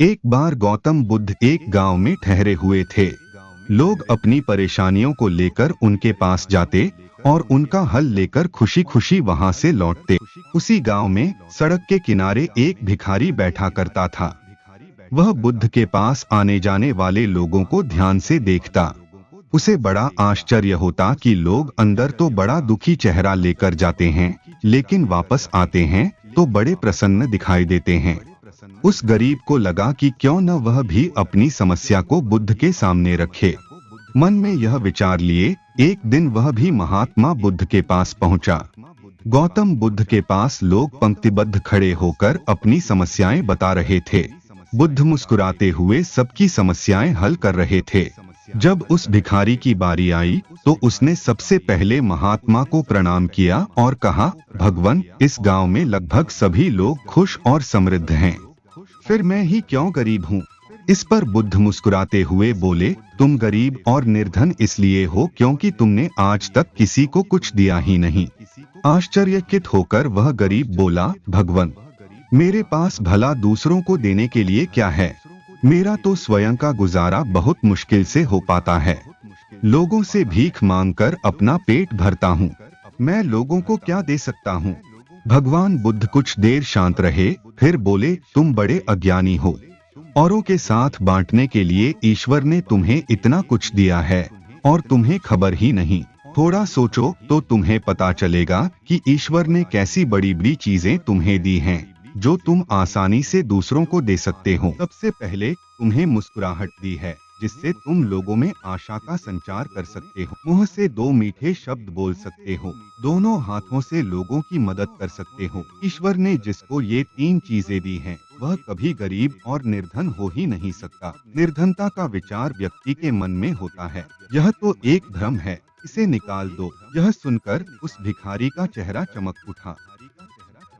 एक बार गौतम बुद्ध एक गांव में ठहरे हुए थे। लोग अपनी परेशानियों को लेकर उनके पास जाते और उनका हल लेकर खुशी खुशी वहां से लौटते। उसी गांव में सड़क के किनारे एक भिखारी बैठा करता था। वह बुद्ध के पास आने जाने वाले लोगों को ध्यान से देखता। उसे बड़ा आश्चर्य होता कि लोग अंदर तो बड़ा दुखी चेहरा लेकर जाते हैं, लेकिन वापस आते हैं तो बड़े प्रसन्न दिखाई देते हैं। उस गरीब को लगा कि क्यों न वह भी अपनी समस्या को बुद्ध के सामने रखे। मन में यह विचार लिए एक दिन वह भी महात्मा बुद्ध के पास पहुंचा। गौतम बुद्ध के पास लोग पंक्तिबद्ध खड़े होकर अपनी समस्याएं बता रहे थे। बुद्ध मुस्कुराते हुए सबकी समस्याएं हल कर रहे थे। जब उस भिखारी की बारी आई तो उसने सबसे पहले महात्मा को प्रणाम किया और कहा, भगवान, इस गांव में लगभग सभी लोग खुश और समृद्ध हैं, फिर मैं ही क्यों गरीब हूँ। इस पर बुद्ध मुस्कुराते हुए बोले, तुम गरीब और निर्धन इसलिए हो क्योंकि तुमने आज तक किसी को कुछ दिया ही नहीं। आश्चर्यचकित होकर वह गरीब बोला, भगवान, मेरे पास भला दूसरों को देने के लिए क्या है। मेरा तो स्वयं का गुजारा बहुत मुश्किल से हो पाता है। लोगों से भीख मांगकर अपना पेट भरता हूँ। मैं लोगों को क्या दे सकता हूँ। भगवान बुद्ध कुछ देर शांत रहे, फिर बोले, तुम बड़े अज्ञानी हो। औरों के साथ बांटने के लिए ईश्वर ने तुम्हें इतना कुछ दिया है और तुम्हें खबर ही नहीं। थोड़ा सोचो तो तुम्हें पता चलेगा कि ईश्वर ने कैसी बड़ी बड़ी चीजें तुम्हें दी हैं, जो तुम आसानी से दूसरों को दे सकते हो। सबसे पहले तुम्हें मुस्कुराहट दी है, जिससे तुम लोगों में आशा का संचार कर सकते हो। मुंह से दो मीठे शब्द बोल सकते हो। दोनों हाथों से लोगों की मदद कर सकते हो। ईश्वर ने जिसको ये तीन चीजें दी हैं, वह कभी गरीब और निर्धन हो ही नहीं सकता। निर्धनता का विचार व्यक्ति के मन में होता है। यह तो एक भ्रम है, इसे निकाल दो। यह सुनकर उस भिखारी का चेहरा चमक उठा।